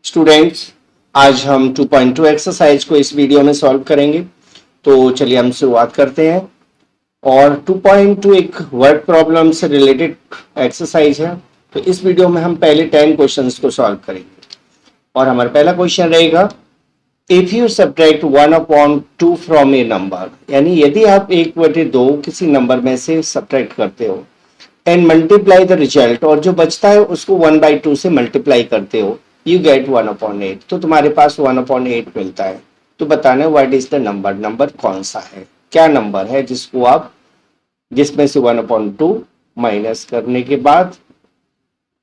Students, आज हम 2.2 exercise को इस वीडियो में सॉल्व करेंगे। तो चलिए हम शुरुआत करते हैं। और 2.2 एक वर्ड प्रॉब्लम से रिलेटेड एक्सरसाइज है। तो इस वीडियो में हम पहले 10 क्वेश्चंस को सॉल्व करेंगे। और हमारा पहला क्वेश्चन रहेगा, if you subtract 1/2 from A number, यानी यदि आप 1/2 किसी नंबर में से सब्ट्रैक्ट करते हो एंड मल्टीप्लाई द रिजल्ट, और जो बचता है उसको 1/2 से मल्टीप्लाई करते हो, यू गेट 1/8। तो तुम्हारे पास 1/8 मिलता है। तो बताना what is the number, number कौन सा है, क्या नंबर है जिसको आप जिसमें से 1/2 माइनस करने के बाद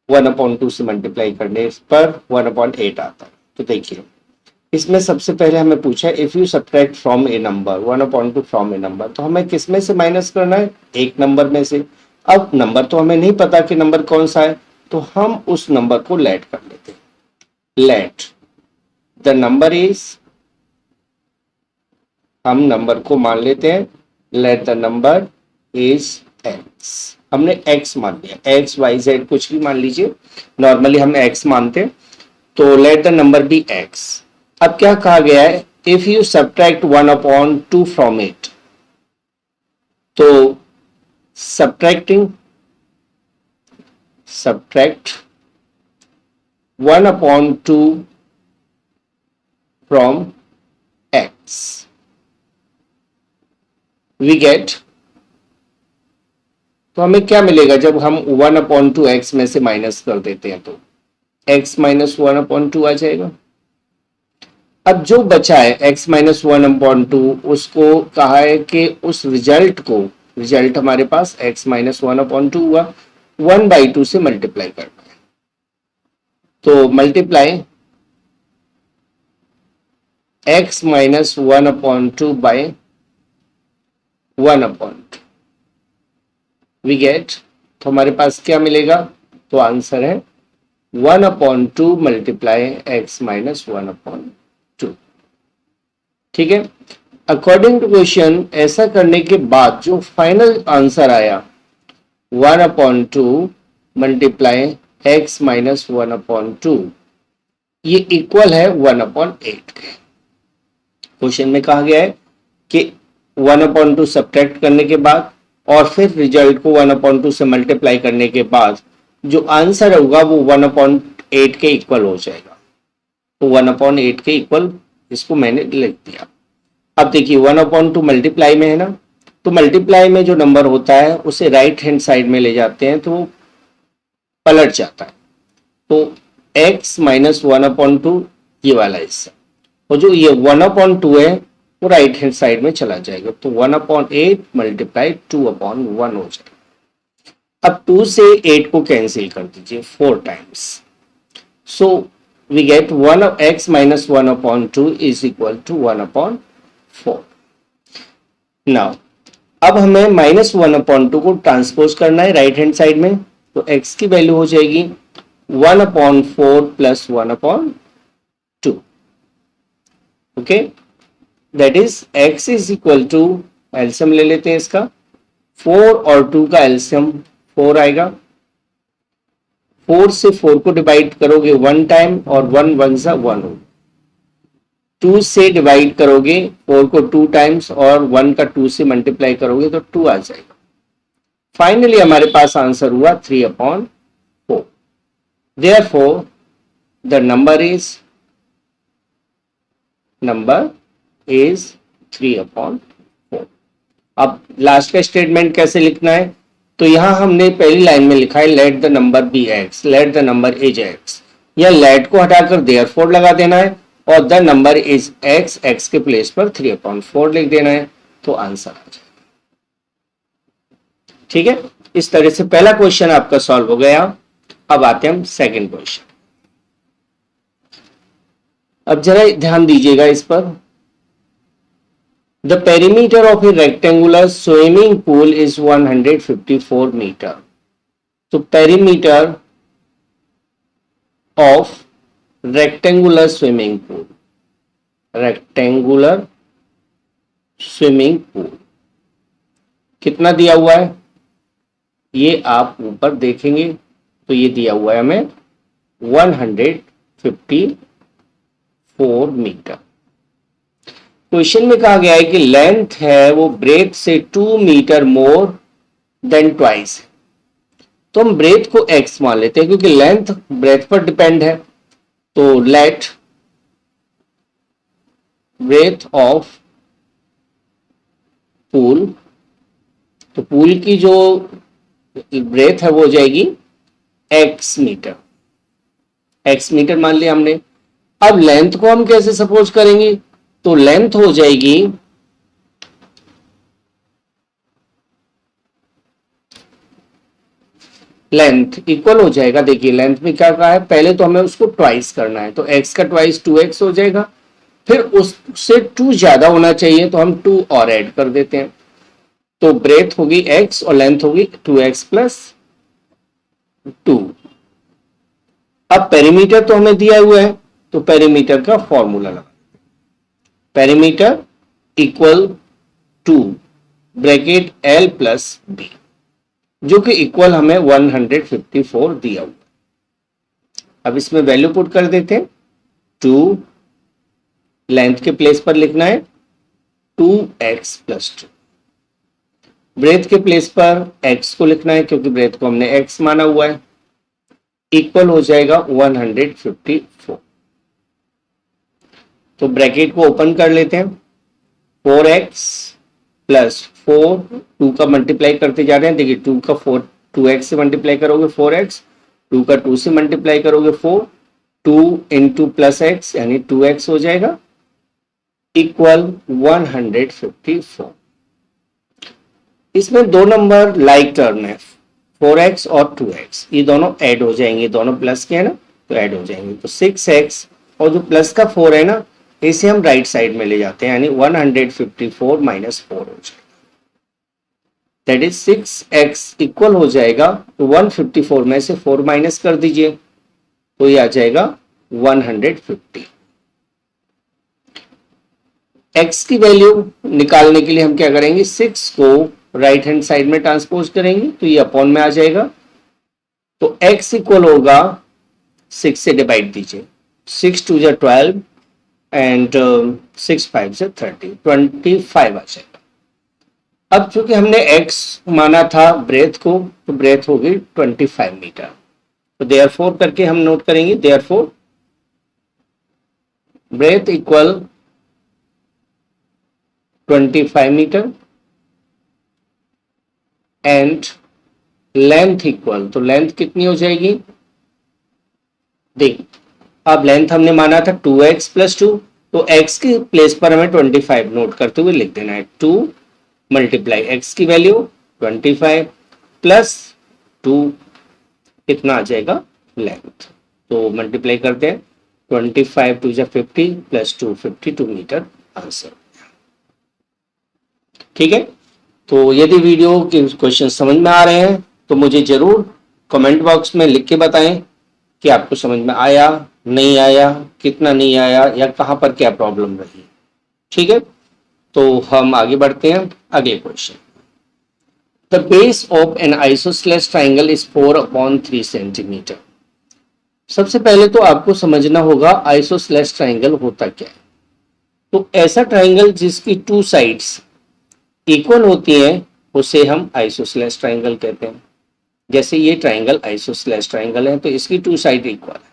1/2 से मल्टीप्लाई करने पर 1/8 आता है। तो देखिए, इसमें सबसे पहले हमें पूछा है if you subtract from A number 1/2 from A number, तो हमें किस में से माइनस करना है, एक नंबर में से। अब नंबर तो हमें नहीं पता कि नंबर कौन सा है, तो हम उस नंबर को लेट कर लेते हैं। लेट द नंबर इज, हम नंबर को मान लेते हैं, late the number is x. हमने एक्स मान लिया, एक्स वाई जेड कुछ भी मान लीजिए, नॉर्मली हम एक्स मानते हैं। तो let the number be x. अब क्या कहा गया है, इफ यू सब्ट्रैक्ट 1/2 फ्रॉम इट, तो subtract 1/2 from x, we get, तो हमें क्या मिलेगा जब हम 1/2 x में से माइनस कर देते हैं, तो x माइनस 1/2 आ जाएगा। अब जो बचा है x माइनस 1/2, उसको कहा है कि उस रिजल्ट को, रिजल्ट हमारे पास x माइनस 1/2 हुआ, 1/2 से मल्टीप्लाई करना है। तो multiply x minus 1/2 by 1/2, we get, तो हमारे पास क्या मिलेगा, तो आंसर है 1/2 मल्टीप्लाई x माइनस 1/2। ठीक है, अकॉर्डिंग टू क्वेश्चन ऐसा करने के बाद जो फाइनल आंसर आया 1/2 मल्टीप्लाई x माइनस 1/2, ये इक्वल है 1/8 के। क्वेश्चन में कहा गया है कि 1/2 सब्ट्रैक्ट करने के बाद और फिर रिजल्ट को 1/2 से मल्टीप्लाई करने के बाद जो आंसर होगा वो 1/8 के इक्वल हो जाएगा। तो 1/8 के इक्वल इसको मैंने लिख दिया। अब देखिए 1/2 मल्टीप्लाई में है ना, तो मल्टीप्लाई में जो नंबर होता है उसे राइट हैंड साइड में ले जाते हैं तो पलट जाता है। तो x माइनस 1/2 ये वाला हिस्सा, और जो ये 1/2 है वो राइट हैंड साइड में चला जाएगा। तो 1/8 मल्टीप्लाई 2/1 हो जाएगा। अब 2 से 8 को कैंसिल कर दीजिए 4 times. So we get 1x minus 1/2 is equal to 1/4। Now अब हमें माइनस 1/2 को ट्रांसपोज करना है राइट हैंड साइड में, तो x की वैल्यू हो जाएगी 1/4 plus 1/2। Okay, that is x is equal to, LCM ले लेते हैं इसका, 4 और 2 का एलसीएम 4 आएगा। 4 से 4 को डिवाइड करोगे 1 टाइम और 1 1 सा 1 हो। 2 से डिवाइड करोगे 4 को 2 टाइम्स और 1 का 2 से मल्टीप्लाई करोगे तो 2 आ जाएगा। फाइनली हमारे पास आंसर हुआ 3/4। Therefore the number is 3/4। अब लास्ट का स्टेटमेंट कैसे लिखना है, तो यहां हमने पहली लाइन में लिखा है let the number be x, let the number is x, या लेट को हटाकर देयरफॉर लगा देना है और the number is x, x के प्लेस पर 3/4 लिख देना है, तो आंसर आ जाएगा। ठीक है, इस तरह से पहला क्वेश्चन आपका सॉल्व हो गया। अब आते हैं हम सेकंड क्वेश्चन। अब जरा ध्यान दीजिएगा इस पर। The perimeter of a rectangular swimming pool is 154 meter. So perimeter of rectangular swimming pool, rectangular swimming pool कितना दिया हुआ है, ये आप ऊपर देखेंगे तो ये दिया हुआ है हमें 154 4 मीटर। क्वेश्चन में कहा गया है कि लेंथ है वो ब्रेथ से 2 मीटर मोर देन ट्वाइस। तो हम ब्रेथ को x मान लेते हैं क्योंकि लेंथ ब्रेथ पर डिपेंड है। तो लेट ब्रेथ ऑफ पूल, तो पूल की जो ब्रेथ है वो हो जाएगी x मीटर, x मीटर मान लिया हमने। अब लेंथ को हम कैसे सपोज करेंगे, तो लेंथ हो जाएगी लेंथ इक्वल हो जाएगा, देखिए लेंथ में क्या कहा है, पहले तो हमें उसको ट्वाइस करना है, तो x का ट्वाइस 2x हो जाएगा, फिर उससे 2 ज्यादा होना चाहिए तो हम 2 और ऐड कर देते हैं। तो ब्रेथ होगी x और लेंथ होगी 2x प्लस 2। अब पेरीमीटर तो हमें दिया हुआ है, तो पेरीमीटर का फॉर्मूला लगा, perimeter equal to bracket L plus B, जो कि इक्वल हमें 154 दिया हुआ। अब इसमें वैल्यू पुट कर देते हैं। 2 लेंथ के प्लेस पर लिखना है 2x प्लस 2, ब्रेथ के प्लेस पर x को लिखना है क्योंकि ब्रेथ को हमने x माना हुआ है, इक्वल हो जाएगा 154। तो ब्रैकेट को ओपन कर लेते हैं, 4x प्लस 4, 2 का मल्टीप्लाई करते जा रहे हैं, देखिए 2 का 4 2x से मल्टीप्लाई करोगे 4x, 2 का 2 से मल्टीप्लाई करोगे 4, 2 इंटू प्लस x यानी 2x हो जाएगा, इक्वल 154। इसमें दो नंबर लाइक टर्म है, 4x और 2x, ये दोनों ऐड हो जाएंगे, दोनों प्लस के है ना तो ऐड हो जाएंगे, तो 6x और जो प्लस का 4 है ना इसे हम राइट साइड में ले जाते हैं, यानी 154 माइनस 4 हो जाएगा, दैट इज 6x इक्वल हो जाएगा, तो 154 में से 4 माइनस कर दीजिए तो ये आ जाएगा 150। x की वैल्यू निकालने के लिए हम क्या करेंगे, 6 को राइट हैंड साइड में ट्रांसपोज करेंगे तो ये अपॉन में आ जाएगा, तो x इक्वल होगा 6 से डिवाइड दीजिए, 6 2 जा 12 एंड 6 5 से 30, 25 आ जाएगा। अब चूंकि हमने x माना था ब्रेथ को, तो ब्रेथ होगी 25 मीटर, तो देयरफॉर करके हम नोट करेंगे, therefore breadth equal 25 metre and length equal, तो लेंथ कितनी हो जाएगी, देख अब लेंथ हमने माना था 2x प्लस 2, तो x के प्लेस पर हमें 25 नोट करते हुए लिख देना है, 2 मल्टीप्लाई x की वैल्यू 25 प्लस 2, कितना आ जाएगा लेंथ, तो मल्टीप्लाई करते हैं, 25 2 जा 50 प्लस 2 52 मीटर आंसर। ठीक है, तो यदि वीडियो के क्वेश्चन समझ में आ रहे हैं तो मुझे जरूर कमेंट बॉक्स में लिख के बताएं कि आपको समझ में आया, नहीं आया, कितना नहीं आया, या कहां पर क्या प्रॉब्लम रही। ठीक है, तो हम आगे बढ़ते हैं अगले question. The base of N isosceles triangle is 4/3 centimetre. सबसे पहले तो आपको समझना होगा आइसोसेलेस ट्राइंगल होता क्या है। तो ऐसा ट्राइंगल जिसकी 2 साइड्स इक्वल होती हैं उसे हम आइसोसेलेस ट्राइंगल कहते हैं। जैसे ये ट्राइंगल आइसोसेलेस ट्राइंगल है तो इसकी 2 साइड इक्वल है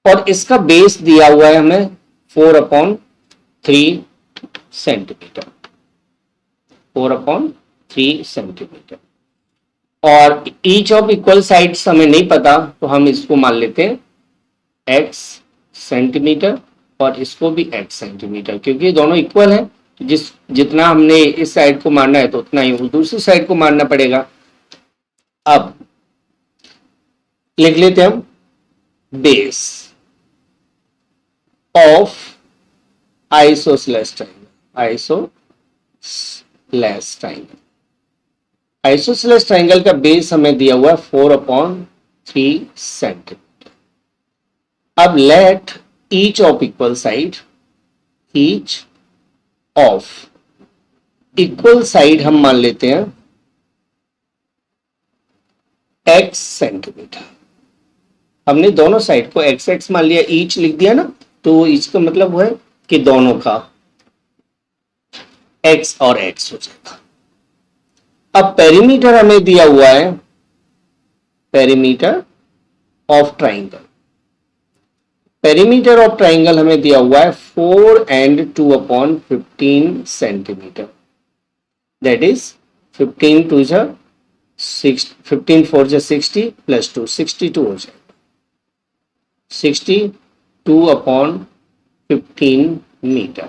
और इसका बेस दिया हुआ है हमें 4/3 सेंटीमीटर, 4/3 सेंटीमीटर, और ईच ऑफ इक्वल साइड्स हमें नहीं पता तो हम इसको मान लेते हैं x सेंटीमीटर और इसको भी x सेंटीमीटर, क्योंकि दोनों इक्वल है, जितना हमने इस साइड को मारना है तो उतना ही दूसरी साइड को मारना पड़ेगा। अब लिख लेते हैं हम base of isosceles triangle, isosceles triangle, isosceles triangle का बेस हमें दिया हुआ है 4/3 सेंटीमीटर। अब let each of equal side, each of equal side हम मान लेते हैं x सेंटीमीटर। हमने दोनों साइड को x x मान लिया, ईच लिख दिया ना, तो इसका मतलब वो है कि दोनों का x और x हो जाएगा। अब पेरीमीटर हमें दिया हुआ है, perimeter of triangle, perimeter of triangle हमें दिया हुआ है 4 and 2/15 सेंटीमीटर, दैट इज 15 2 जा 6, 15 4 जा 60 प्लस 2 62 हो जाएगा, 62/15 मीटर।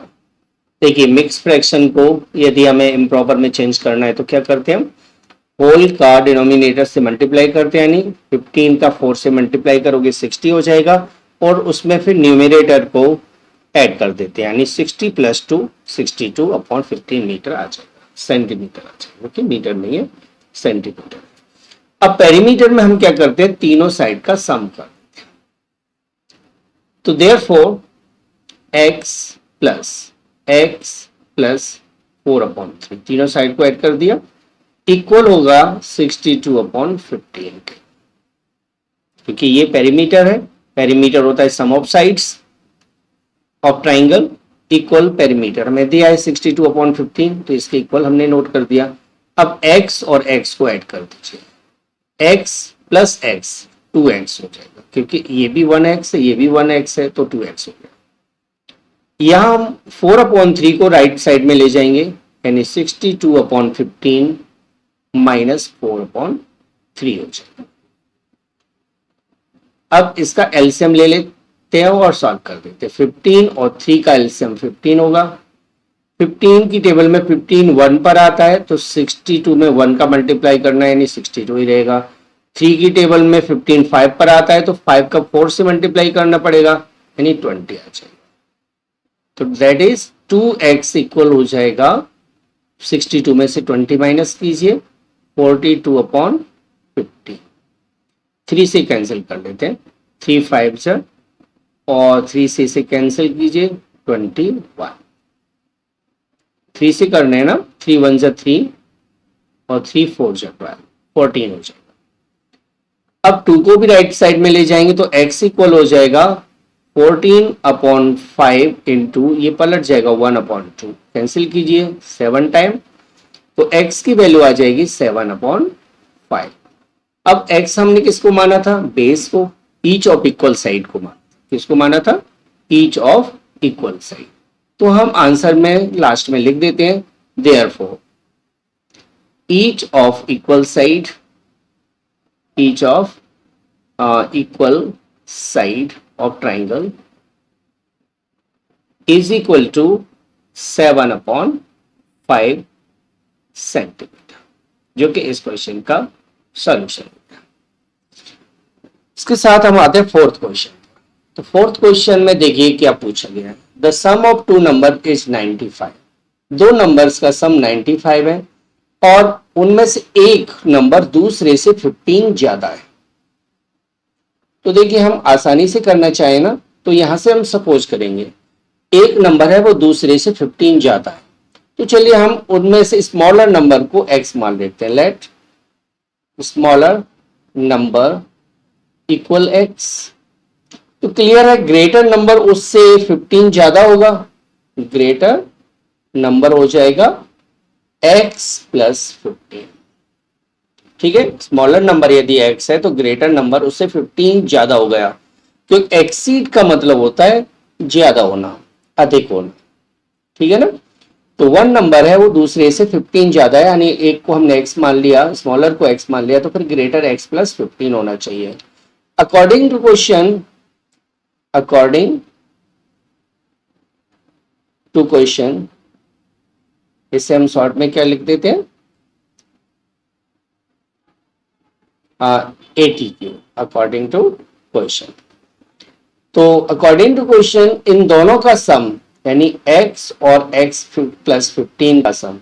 देखिए मिक्स फ्रैक्शन को यदि हमें इम्प्रॉपर में चेंज करना है तो क्या करते हैं हम, होल का डिनोमिनेटर से मल्टीप्लाई करते हैं, यानी 15 का 4 से मल्टीप्लाई करोगे 60 हो जाएगा, और उसमें फिर न्यूमरेटर को ऐड कर देते हैं, यानी 60 प्लस 2 62/15 मीटर आ जाएगा, सेंटीमीटर आ जाएगा। ओके, मीटर नहीं है, सेंटीमीटर। अब पेरीमीटर में हम क्या करते हैं, तीनों साइड का सम कर देते हैं। तो देयरफॉर x प्लस 4/3, तीनों साइड को ऐड कर दिया, इक्वल होगा 62/15, क्योंकि ये पेरीमीटर है, पेरीमीटर होता है sum of sides of triangle, equal perimeter हमें दिया है 62/15, तो इसके इक्वल हमने नोट कर दिया। अब x और x को ऐड कर दीजिए, x प्लस x 2x हो जाएगा, क्योंकि ये भी 1x है, ये भी 1x है, तो 2x हो गया। यहां हम 4/3 को राइट साइड में ले जाएंगे, यानी 62/15 माइनस 4/3 हो जाएगा। अब इसका एलसीएम ले लेते हैं और सॉल्व कर देते हैं। 15 और 3 का एलसीएम 15 होगा। 15 की टेबल में 15 1 पर आता है, तो 62 में 1 का मल्टीप्लाई करना है, यानी 62 ही रहेगा। 3 की टेबल में 15 5 पर आता है, तो 5 का 4 से मल्टीप्लाई करना पड़ेगा, यानी 20 आ जाएगा। तो दैट इज 2x इक्वल हो जाएगा, 62 में से 20 माइनस कीजिए, 42/50। 3 से कैंसिल कर लेते हैं, 3 5 जा, और 3 से इसे कैंसिल कीजिए, 21। 3 से करने हैं ना, 3 1 जा 3 और 3 4 जा 12, 14 हो जाएगा। अब 2 को भी राइट साइड में ले जाएंगे, तो x इक्वल हो जाएगा 14/5 इंटू, ये पलट जाएगा 1/2, कैंसिल कीजिए 7 टाइम, तो x की वैल्यू आ जाएगी 7/5। अब x हमने किसको माना था, बेस को, ईच ऑफ इक्वल साइड को माना, किसको माना था, ईच ऑफ इक्वल साइड। तो हम आंसर में लास्ट में लिख देते हैं, therefore each of equal side, each of equal side of triangle is equal to 7/5 centimetre, जो कि इस क्वेश्चन का सॉल्यूशन है। इसके साथ हम आते हैं फोर्थ क्वेश्चन। तो फोर्थ क्वेश्चन में देखिए क्या पूछा गया है, the sum of two number is 95, दो नंबर्स का सम 95 है, और उनमें से एक नंबर दूसरे से 15 ज्यादा है। तो देखिए हम आसानी से करना चाहें ना, तो यहां से हम सपोज करेंगे एक नंबर है वो दूसरे से 15 ज्यादा है, तो चलिए हम उनमें से स्मॉलर नंबर को x मान लेते हैं। Let smaller number equal x। तो क्लियर है, ग्रेटर नंबर उससे 15 ज्यादा होगा, ग्रेटर नंबर हो जाएगा x प्लस 15। ठीक है, स्मॉलर नंबर यदि x है तो ग्रेटर नंबर उससे 15 ज्यादा हो गया, क्योंकि एक्सीड का मतलब होता है ज्यादा होना, अधिक होना। ठीक है ना, तो वन नंबर है वो दूसरे से 15 ज्यादा है, यानी एक को हमने x मान लिया, स्मॉलर को x मान लिया, तो फिर ग्रेटर x प्लस 15 होना चाहिए। According to question, according to question, इसे हम शॉर्ट में क्या लिख देते हैं, ATQ, अकॉर्डिंग टू क्वेश्चन। तो अकॉर्डिंग टू क्वेश्चन इन दोनों का सम, यानी x और x प्लस 15 का सम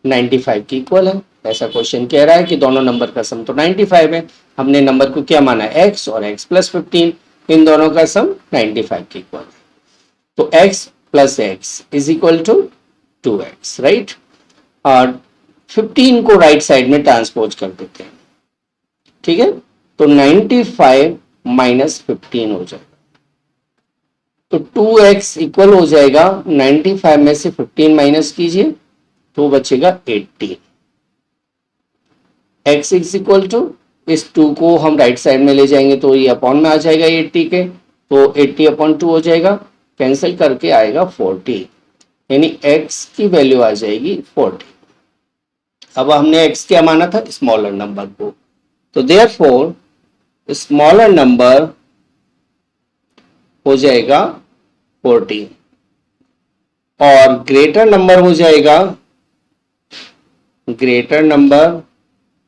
95 की इक्वल है। ऐसा क्वेश्चन कह रहा है कि दोनों नंबर का सम तो 95 है, हमने नंबर को क्या माना, x और x प्लस 15, इन दोनों का सम 95 की इक्वल है। तो x plus x is equal to 2x, right, और 15 को राइट साइड में ट्रांसपोज कर देते हैं। ठीक है, तो 95 माइनस 15 हो जाएगा। तो 2x इक्वल हो जाएगा 95 में से 15 माइनस कीजिए तो बचेगा 80। x इज इक्वल टू, इस 2 को हम राइट साइड में ले जाएंगे तो ये अपॉन में आ जाएगा 80 के, तो 80/2 हो जाएगा, कैंसिल करके आएगा 40, यानी x की वैल्यू आ जाएगी 40। अब हमने x क्या माना था, स्मॉलर नंबर को, तो देयरफॉर स्मॉलर नंबर हो जाएगा 40 और ग्रेटर नंबर हो जाएगा, greater number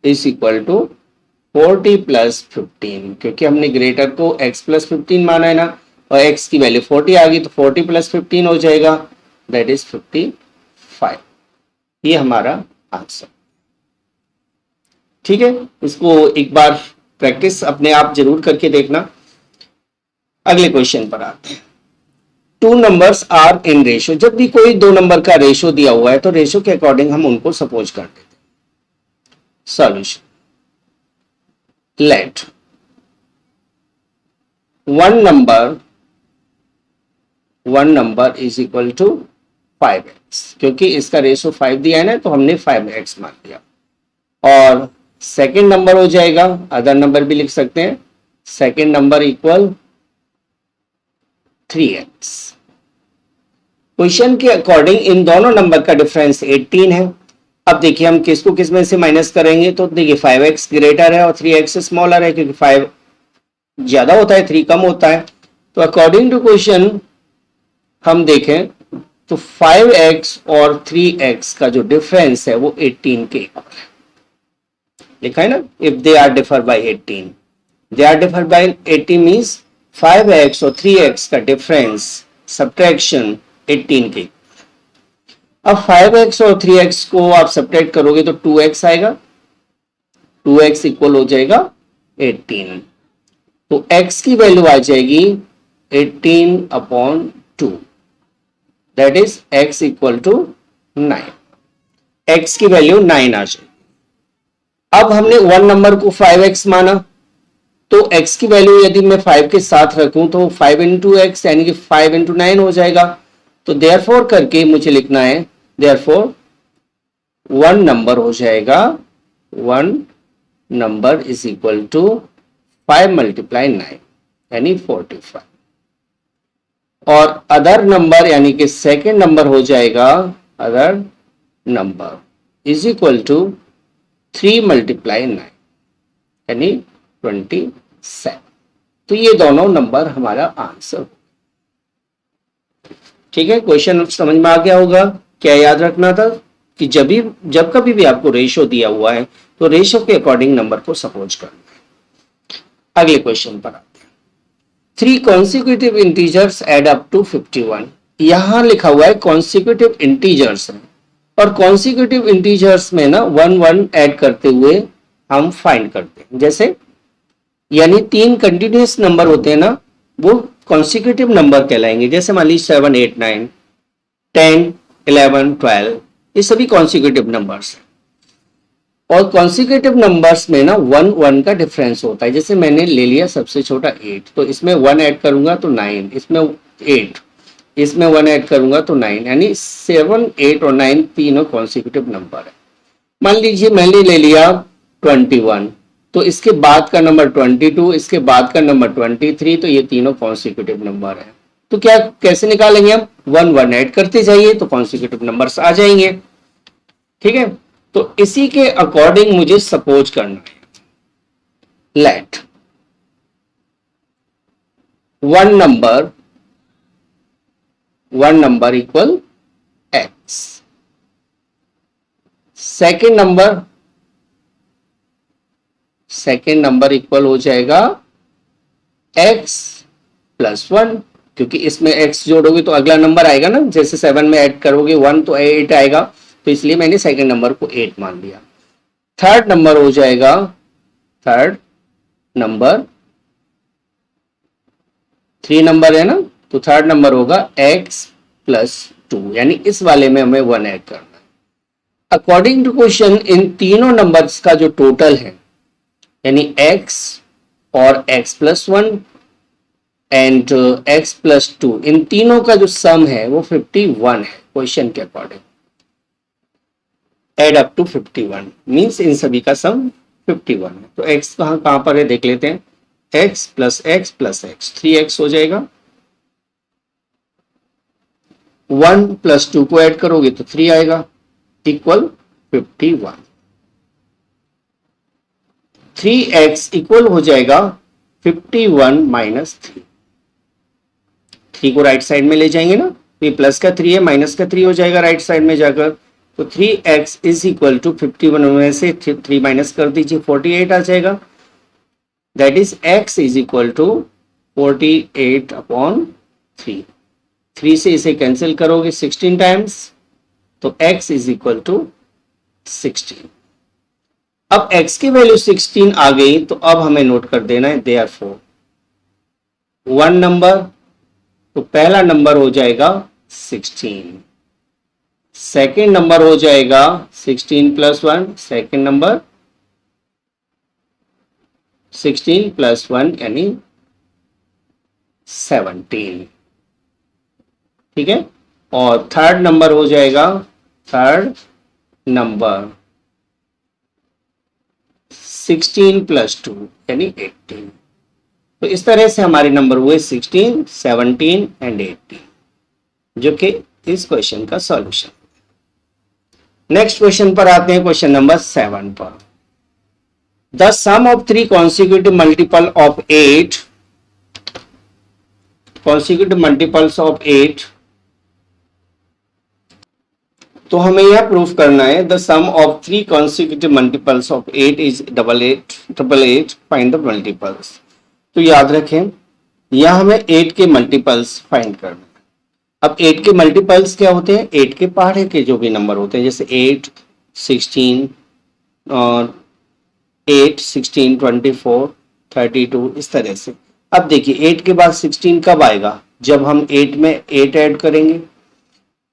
is equal to 40 plus 15, क्योंकि हमने ग्रेटर को x प्लस 15 माना है ना, और x की वैल्यू 40 आ गई तो 40 प्लस 15 हो जाएगा, दैट इज 55। ये हमारा आंसर। ठीक है, इसको एक बार प्रैक्टिस अपने आप जरूर करके देखना। अगले क्वेश्चन पर आते हैं। Two numbers are in ratio, जब भी कोई दो नंबर का रेशो दिया हुआ है तो रेशो के अकॉर्डिंग हम उनको सपोज कर देते हैं। Solution, let one number is equal to 5x, क्योंकि इसका रेशो 5 दिया है ना तो हमने 5x मान लिया, और सेकेंड नंबर हो जाएगा, अदर नंबर भी लिख सकते हैं, second number equal 3x। Question के अकॉर्डिंग इन दोनों नंबर का डिफरेंस 18 है। अब देखिए हम किसको किस में से माइनस करेंगे, तो देखिए 5x ग्रेटर है और 3x स्मॉलर है, क्योंकि 5 ज्यादा होता है 3 कम होता है। तो अकॉर्डिंग टू क्वेश्चन हम देखें तो 5x और 3x का जो डिफरेंस है वो 18 के इक्वल है, लिखा है ना, if they are differ by 18, they are differ by 80 means 5x और 3x का डिफरेंस सब्ट्रैक्शन 18 के। अब 5x और 3x को आप सब्ट्रैक्ट करोगे तो 2x आएगा, 2x इक्वल हो जाएगा 18, तो x की वैल्यू आ जाएगी 18/2, that is x equal to 9, x की वैल्यू 9 आ जाएगी। अब हमने वन नंबर को 5x माना, तो x की वैल्यू यदि मैं 5 के साथ रखूं तो 5 इंटू एक्स यानी कि 5 इंटू 9 हो जाएगा। तो देयरफॉर करके मुझे लिखना है, देयरफॉर वन नंबर हो जाएगा, one number is equal to 5 multiply 9 यानी 45, और अदर नंबर यानी कि सेकेंड नंबर हो जाएगा, other number is equal to 3 multiply 9 यानी 27। तो ये दोनों नंबर हमारा आंसर। ठीक है, क्वेश्चन समझ में आ गया होगा। क्या याद रखना था कि जब कभी भी आपको रेशो दिया हुआ है तो रेशो के अकॉर्डिंग नंबर को सपोज करना है। अगले क्वेश्चन पर आते हैं। 3 consecutive integers add up to 51। यहां लिखा हुआ है कॉन्सिक्यूटिव इंटीजर्स है, और कॉन्सिक्यूटिव इंटीजर्स में ना 1 1 ऐड करते हुए हम फाइंड करते हैं। जैसे यानी 3 कंटिन्यूअस नंबर होते हैं ना, वो कॉन्सिक्यूटिव नंबर कहलाएंगे। जैसे मान लीजिए 7 8 9 10 11 12, ये सभी कॉन्सिक्यूटिव नंबर्स हैं। और कॉन्सिक्यूटिव नंबर्स में ना 1 1 का डिफरेंस होता है। जैसे मैंने ले लिया सबसे छोटा 8, तो इसमें 1 ऐड करूंगा तो 9, इसमें 8, इसमें 1 ऐड करूंगा तो 9, यानी 7 8 और 9 तीनों कॉन्सिक्यूटिव नंबर है। मान लीजिए मैंने ले लिया 21, तो इसके बाद का नंबर 22, इसके बाद का नंबर 23, तो ये तीनों कॉन्सिक्यूटिव नंबर है। तो क्या कैसे निकालेंगे हम, 1 1 ऐड करते जाइए तो कॉन्सिक्यूटिव नंबर्स आ जाएंगे। ठीक है, तो इसी के अकॉर्डिंग मुझे सपोज करना है, late one number equal x, second number equal हो जाएगा x प्लस 1, क्योंकि इसमें x जोड़ोगे तो अगला नंबर आएगा ना, जैसे 7 में ऐड करोगे 1 तो 8 आएगा, तो इसलिए मैंने सेकेंड नंबर को 8 मान लिया। थर्ड नंबर हो जाएगा, थर्ड नंबर 3 नंबर है ना, तो थर्ड नंबर होगा x प्लस 2, यानी इस वाले में हमें 1 ऐड करना है। अकॉर्डिंग टू क्वेश्चन इन तीनों नंबर्स का जो टोटल है यानी x और x plus 1 and x plus 2, इन तीनों का जो सम है वो 51 है क्वेश्चन के according. Add up to 51 means इन सभी का सम 51 है। तो x कहाँ कहाँ पर है देख लेते हैं। x plus x plus x 3x हो जाएगा। 1 प्लस 2 को ऐड करोगे तो 3 आएगा इक्वल 51। 3x इक्वल हो जाएगा 51 माइनस 3। 3 को राइट साइड में ले जाएंगे ना, ये प्लस का 3 है, माइनस का 3 हो जाएगा राइट साइड में जाकर। तो 3x इज इक्वल टू 51 में से 3 माइनस कर दीजिए 48 आ जाएगा। That is x is equal to 48 upon 3। 3 से इसे कैंसिल करोगे 16 टाइम्स, तो x इज इक्वल टू 16। अब x की वैल्यू 16 आ गई, तो अब हमें नोट कर देना है देयरफॉर वन नंबर, तो पहला नंबर हो जाएगा 16, सेकेंड नंबर हो जाएगा 16 प्लस 1, सेकेंड नंबर 16 प्लस 1 यानी 17, ठीक है। और थर्ड नंबर हो जाएगा, थर्ड नंबर 16 प्लस 2 यानी 18। तो इस तरह से हमारे नंबर हुए 16, 17 एंड 18, जो कि इस क्वेश्चन का सॉल्यूशन। नेक्स्ट क्वेश्चन पर आते हैं, क्वेश्चन नंबर 7 पर। The sum of 3 consecutive multiple of 8, consecutive multiples of 8, तो हमें यह प्रूफ करना है the sum of 3 consecutive multiples of 8 is 888, find the multiples. तो याद रखें, यह हमें 8 के मल्टीपल्स फाइंड करना है। अब 8 के मल्टीपल्स क्या होते हैं, 8 के पहाड़े के जो भी नंबर होते हैं, जैसे 8, 16 और 8, 16, 24, 32, इस तरह से। अब देखिए 8 के बाद 16 कब आएगा, जब हम 8 में 8 ऐड करेंगे।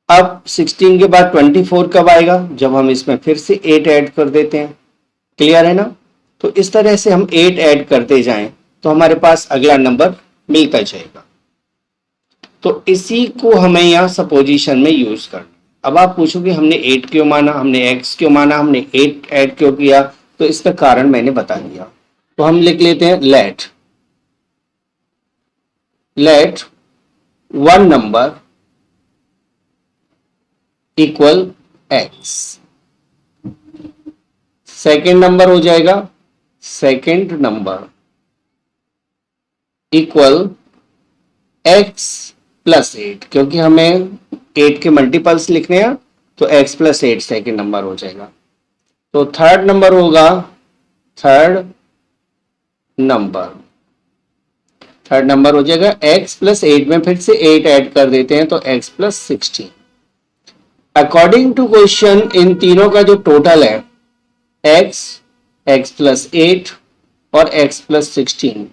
अब 16 के बाद 24 कब आएगा, जब हम इसमें फिर से 8 ऐड कर देते हैं। क्लियर है ना। तो इस तरह से हम 8 ऐड करते जाएं तो हमारे पास अगला नंबर मिलता जाएगा। तो इसी को हमें यहाँ सपोजिशन में यूज करना। अब आप पूछोगे हमने 8 क्यों माना, हमने x क्यों माना, हमने 8 ऐड क्यों किया, तो इसका कारण मैंने बता दिया। तो हम लिख लेते हैं late one number equal x, second number हो जाएगा second number equal x plus 8, क्योंकि हमें 8 के मल्टीपल्स लिखने हैं, तो x प्लस 8 सेकेंड नंबर हो जाएगा। तो थर्ड नंबर होगा, थर्ड नंबर हो जाएगा x प्लस 8 में फिर से 8 ऐड कर देते हैं, तो x plus 16। According to question इन तीनों का जो टोटल है x प्लस 8 और x प्लस 16,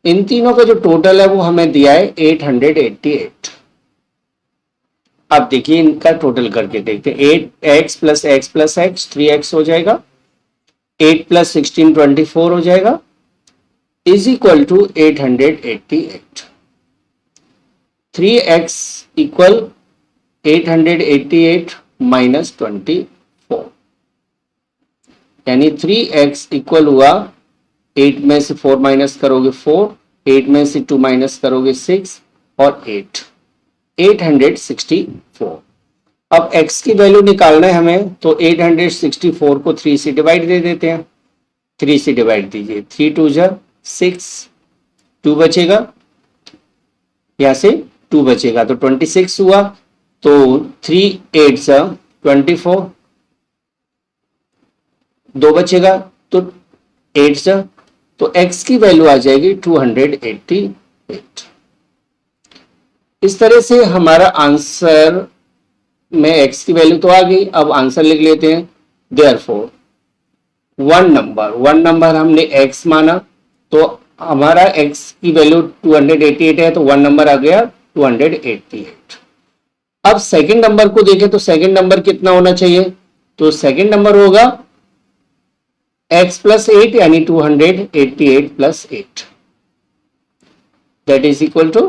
इन तीनों का जो टोटल है वो हमें दिया है 888। अब देखिए इनका टोटल करके देखते हैं। 8x plus x plus x 3x हो जाएगा, 8 प्लस 16 24 हो जाएगा, is equal to 888। 3x equal 888 minus 24, यानी 3x इक्वल हुआ 8 में से 4 माइनस करोगे 4, 8 में से 2 माइनस करोगे 6 और 8, 864। अब x की वैल्यू निकालना है हमें, तो 864 को 3 से डिवाइड दे देते हैं। 3 से डिवाइड दीजिए, 3 2 जा 6, 2 बचेगा, यहां से 2 बचेगा तो 26 हुआ। तो 3 8 जा 24, 2 बचेगा तो 8 जा, तो x की वैल्यू आ जाएगी 288। इस तरह से हमारा आंसर में x की वैल्यू तो आ गई। अब आंसर लिख लेते हैं। देयरफॉर वन नंबर हमने x माना, तो हमारा x की वैल्यू 288 है, तो वन नंबर आ गया 288। अब सेकंड नंबर को देखें तो सेकंड नंबर कितना होना चाहिए, तो सेकंड नंबर होगा x प्लस 8 यानी 288 plus 8। That is equal to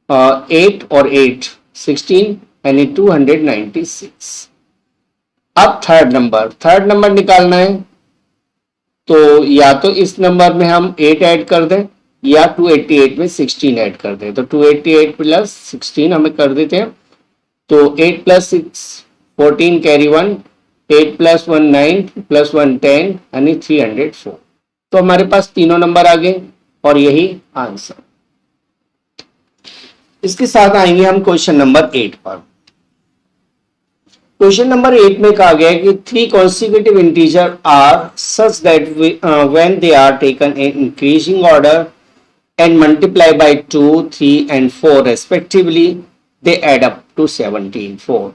8 और 8 16 यानी 296। अब थर्ड नंबर निकालना है, तो या तो इस नंबर में हम 8 ऐड कर दें या 288 में 16 ऐड कर दें। तो 288 प्लस 16 हमें कर देते हैं, तो 8 प्लस 6 14 कैरी 1, 8 प्लस 1 9 प्लस 1 10 यानी 304। तो हमारे पास तीनों नंबर आ गए और यही आंसर। इसके साथ आएंगे हम क्वेश्चन नंबर 8 पर। क्वेश्चन नंबर 8 में कहा गया है कि 3 consecutive integer are such that when they are taken in increasing order and multiply by 2, 3 and 4 respectively, they add up to 17.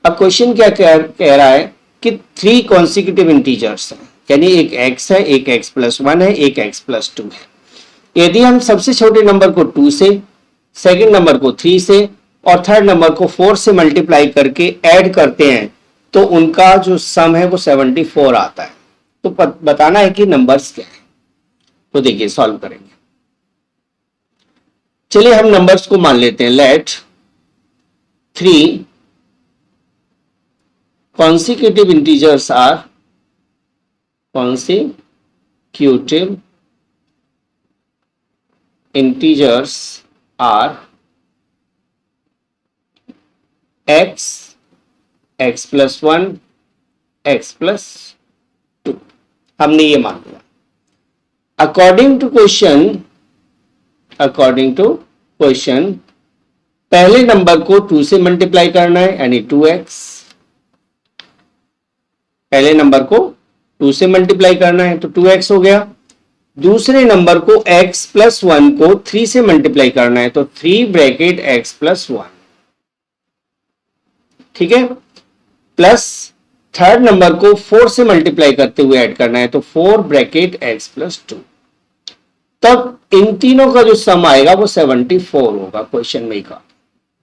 अब क्वेश्चन क्या कह रहा है कि 3 consecutive integers हैं, यानी एक x है, एक x plus 1 है, एक x plus 2 है। यदि हम सबसे छोटे नंबर को 2 से, सेकंड नंबर को 3 से और थर्ड नंबर को 4 से मल्टीप्लाई करके ऐड करते हैं तो उनका जो सम है वो 74 आता है। तो बताना है कि नंबर्स क्या है। तो देखिए सॉल्व करेंगे। चलिए हम नंबर्स को मान लेते हैं। Let 3 consecutive integers are x, x plus 1, x plus 2। हमने ये मान लिया। अकॉर्डिंग टू क्वेश्चन पहले नंबर को 2 से मल्टीप्लाई करना है यानी 2x। पहले नंबर को 2 से मल्टीप्लाई करना है तो 2x हो गया। दूसरे नंबर को x प्लस 1 को 3 से मल्टीप्लाई करना है तो 3 ब्रैकेट x प्लस 1, ठीक है। प्लस थर्ड नंबर को 4 से मल्टीप्लाई करते हुए ऐड करना है तो 4 ब्रैकेट x प्लस 2। तब इन तीनों का जो सम आएगा वो 74 होगा। क्वेश्चन में कहा,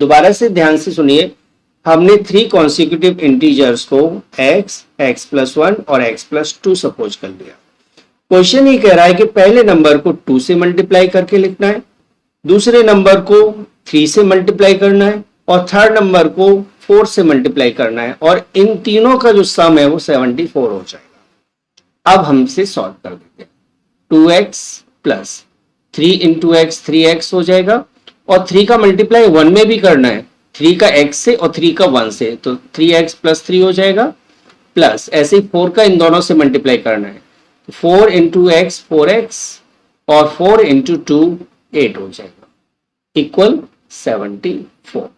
दोबारा से ध्यान से सुनिए, हमने 3 कॉन्सिक्यूटिव इंटीजर्स को x, x प्लस 1 और x प्लस 2 सपोज कर लिया। क्वेश्चन ये कह रहा है कि पहले नंबर को 2 से मल्टीप्लाई करके लिखना है, दूसरे नंबर को 3 से मल्टीप्लाई करना है और थर्ड नंबर को 4 से मल्टीप्लाई करना है और इन तीनों का जो सम है वो 74 हो जाएगा। अब हमसे सॉल्व कर देते हैं। 2x plus 3 into x 3x हो जाएगा और 3 का मल्टीप्लाई 1 में भी करना है, 3 का x से और 3 का 1 से, तो 3x प्लस 3 हो जाएगा। प्लस ऐसे ही 4 का इन दोनों से मल्टीप्लाई करना है, 4 इंटू एक्स 4x और 4 इंटू 2 8 हो जाएगा, इक्वल 74।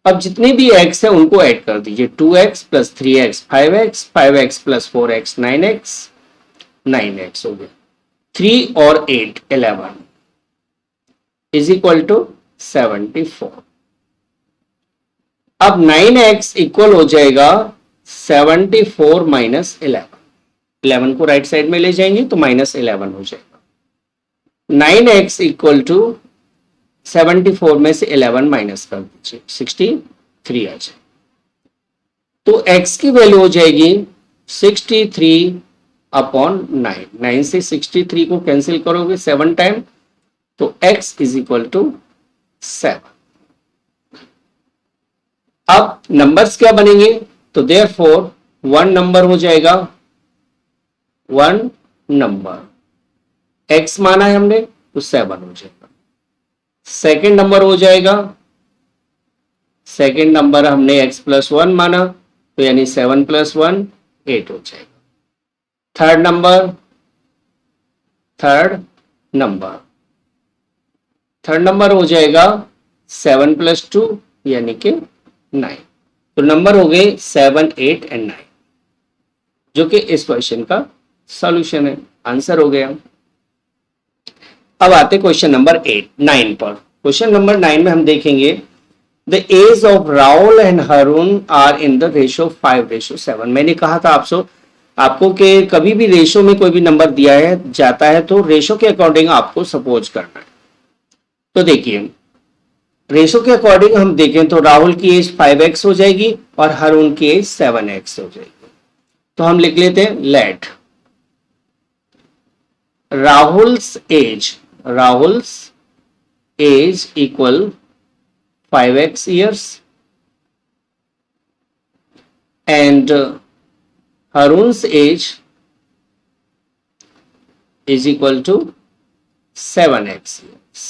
अब जितने भी x है उनको ऐड कर दीजिए। 2x plus 3x 5x, 5x plus 4x 9x, 9x हो गया। 3 और 8 11 इज इक्वल टू 74। अब 9x इक्वल हो जाएगा 74 माइनस 11। 11 को राइट साइड में ले जाएंगे तो माइनस 11 हो जाएगा। 9x इक्वल टू 74 में से 11 माइनस कर दीजिए, 63 आ जाए। तो x की वैल्यू हो जाएगी 63 अपॉन 9। 9 से 63 को कैंसिल करोगे 7 टाइम, तो x इज इक्वल टू 7। अब नंबर्स क्या बनेंगे, तो देयरफॉर 1 नंबर हो जाएगा, 1 नंबर x माना है हमने तो 7 हो जाएगा। सेकेंड नंबर हो जाएगा, सेकेंड नंबर हमने x प्लस 1 माना तो यानी 7 प्लस 1 8 हो जाएगा। थर्ड नंबर हो जाएगा 7 प्लस 2 यानी कि 9। तो नंबर हो गए 7 8 एंड 9, जो कि इस क्वेश्चन का सॉल्यूशन है, आंसर हो गया। अब आते क्वेश्चन नंबर 9 पर। क्वेश्चन नंबर 9 में हम देखेंगे the age of Rahul and Haroon are in the ratio 5:7। मैंने कहा था आपको कि कभी भी रेशो में कोई भी नंबर दिया है जाता है तो रेशो के अकॉर्डिंग आपको सपोज करना है। तो देखिए रेशो के अकॉर्डिंग हम देखें तो राहुल की एज 5x हो जाएगी और हरून की एज 7x हो जाएगी। तो हम लिख लेते हैं let Rahul's age Rahul's age equal 5x years and Harun's age is equal to 7x years.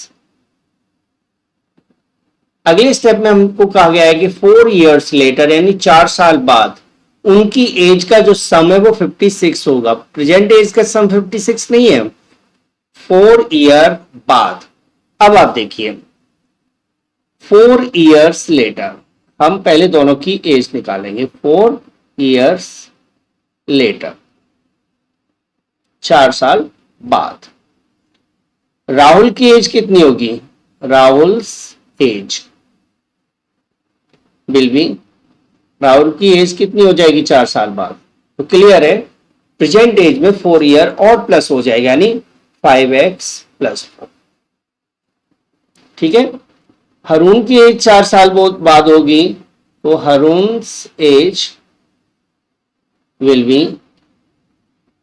अगले स्टेप में हमको कहा गया है कि 4 years later यानी 4 साल बाद उनकी एज का जो सम है वो 56 होगा। प्रेजेंट एज का सम 56 नहीं है, 4 ईयर बाद। अब आप देखिए 4 years later, हम पहले दोनों की एज निकालेंगे। 4 years later, 4 साल बाद राहुल की एज कितनी होगी? Rahul's age will be, Rahul की एज कितनी हो जाएगी 4 साल बाद? तो क्लियर है, प्रेजेंट एज में 4 ईयर और प्लस हो जाएगा यानी 5x + 4। ठीक है, हरून की एज 4 साल बाद होगी तो Haroon's age will be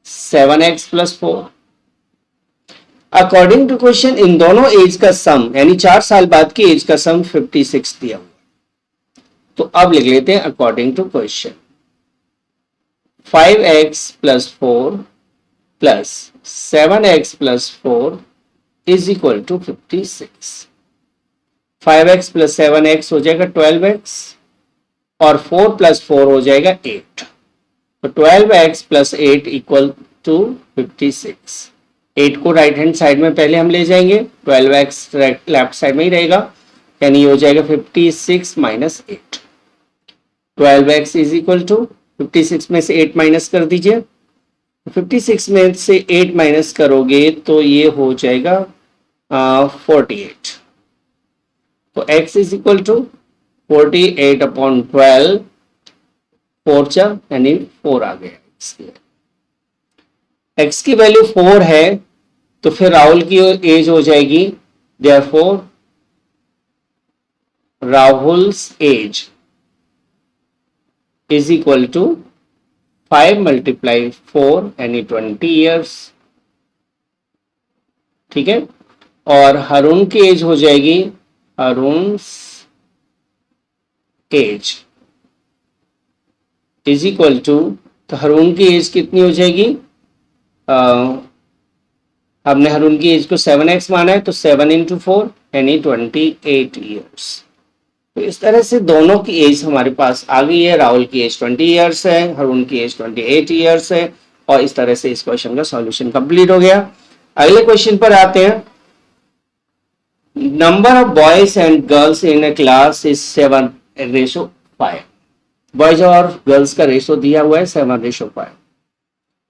7x + 4। According to question इन दोनों एज का सम यानी 4 साल बाद की एज का सम 56 दिया हुआ। तो अब लिख लेते हैं according to question 5x + 4 + 7x + 4 is equal to 56। 5x + 7x हो जाएगा 12x और 4 + 4 हो जाएगा 8। तो 12x + 8 इक्वल टू 56। 8 को राइट हैंड साइड में पहले हम ले जाएंगे, 12x लेफ्ट साइड में ही रहेगा यानी हो जाएगा 56 - 8। 12x इज इक्वल टू 56 में से 8 माइनस कर दीजिए। 56 में से 8 माइनस करोगे तो ये हो जाएगा 48। तो x इज इक्वल टू 48/12, 4 यानी 4 आ गया। x की वैल्यू 4 है तो फिर राहुल की एज हो जाएगी, therefore Rahul's age is equal to 5 × 4 यानी 20 ईयर्स। ठीक है, और हरून की एज हो जाएगी, हरून्स एज इज इक्वल टू, तो हरून की एज कितनी हो जाएगी? हमने हरून की एज को 7x माना है तो 7 × 4 यानी 28 ईयर्स। तो इस तरह से दोनों की एज हमारे पास आ गई है। राहुल की एज 20 ईयर्स है, हरून की एज 28 ईयर्स है और इस तरह से इस क्वेश्चन का सॉल्यूशन कंप्लीट हो गया। अगले क्वेश्चन पर आते हैं। Number of boys and girls in A class is 7:5। Boys और गर्ल्स का रेशो दिया हुआ है 7:5।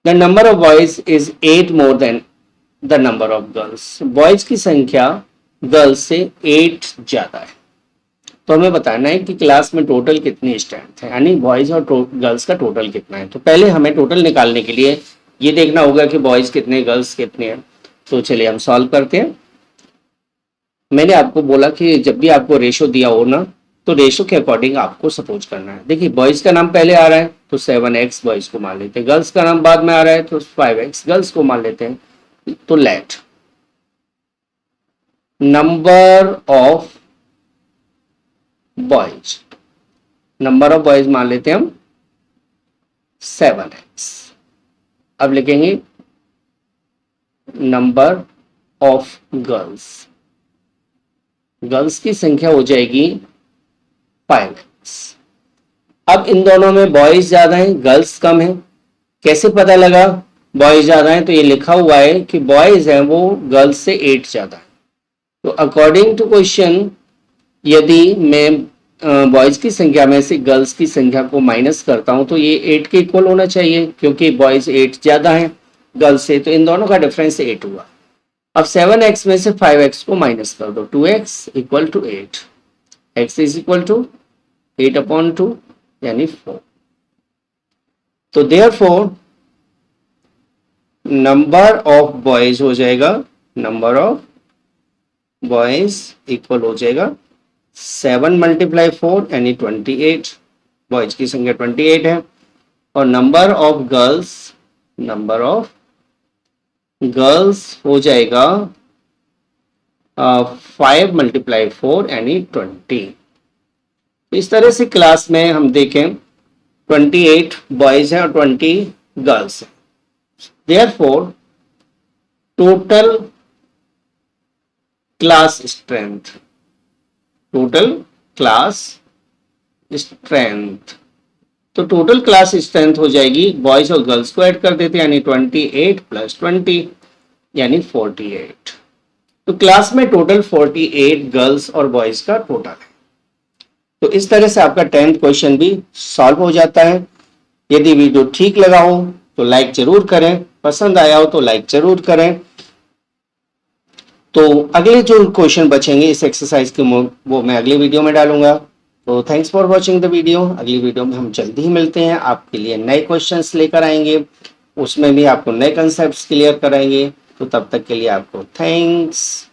The number of boys is 8 more than the number of girls. Boys की संख्या गर्ल्स से 8 ज्यादा है। तो हमें बताना है कि क्लास में टोटल कितनी स्टूडेंट है, यानी बॉयज और गर्ल्स का टोटल कितना है। तो पहले हमें टोटल निकालने के लिए ये देखना होगा कि बॉयज कितने, गर्ल्स कितने हैं। तो चलिए हम सॉल्व करते हैं। मैंने आपको बोला कि जब भी आपको रेशो दिया हो ना तो रेशो के अकॉर्डिंग आपको सपोज करना है। देखिए बॉयज का नाम पहले आ रहा है तो 7x बॉयज को मान लेते हैं, गर्ल्स का नाम बाद में आ रहा है तो 5x गर्ल्स को मान लेते हैं। तो let number of boys, number of boys मान लेते हैं हम 7x। अब लिखेंगे नंबर ऑफ गर्ल्स, गर्ल्स की संख्या हो जाएगी 5x। अब इन दोनों में बॉयज ज्यादा हैं, गर्ल्स कम है। कैसे पता लगा बॉयज ज्यादा हैं? तो ये लिखा हुआ है कि बॉयज हैं वो गर्ल्स से 8 ज्यादा है। तो अकॉर्डिंग टू क्वेश्चन यदि मैं बॉयज की संख्या में से गर्ल्स की संख्या को माइनस करता हूं तो ये 8 के इक्वल होना चाहिए, क्योंकि बॉयज 8 ज्यादा हैं गर्ल्स से, तो इन दोनों का डिफरेंस 8 हुआ। अब 7x में से 5x को माइनस कर दो, 2x = 8, x is equal to 8/2 यानी 4। तो देयरफॉर नंबर ऑफ बॉयज हो जाएगा, नंबर ऑफ बॉयज इक्वल हो जाएगा 7 × 4 यानी 28। बॉयज की संख्या 28 है। और number of girls, number of girls हो जाएगा 5 मल्टीप्लाई 4 यानी 20। इस तरह से क्लास में हम देखें 28 बॉयज हैं और 20 गर्ल्स हैं। Therefore total class strength, total class strength, तो टोटल क्लास स्ट्रेंथ हो जाएगी, बॉयज और गर्ल्स को ऐड कर देते हैं यानी 28 प्लस 20 यानी 48। तो क्लास में टोटल 48 गर्ल्स और बॉयज का टोटल है। तो इस तरह से आपका 10th क्वेश्चन भी सॉल्व हो जाता है। यदि वीडियो ठीक लगा हो तो लाइक जरूर करें, पसंद आया हो तो लाइक जरूर करें। तो अगले जो क्वेश्चन बचेंगे इस एक्सरसाइज के वो मैं अगले वीडियो में डालूंगा। तो thanks for watching the video. अगली वीडियो में हम जल्दी ही मिलते हैं, आपके लिए नए क्वेश्चंस लेकर आएंगे, उसमें भी आपको नए कंसेप्ट क्लियर कराएंगे। तो तब तक के लिए आपको थैंक्स।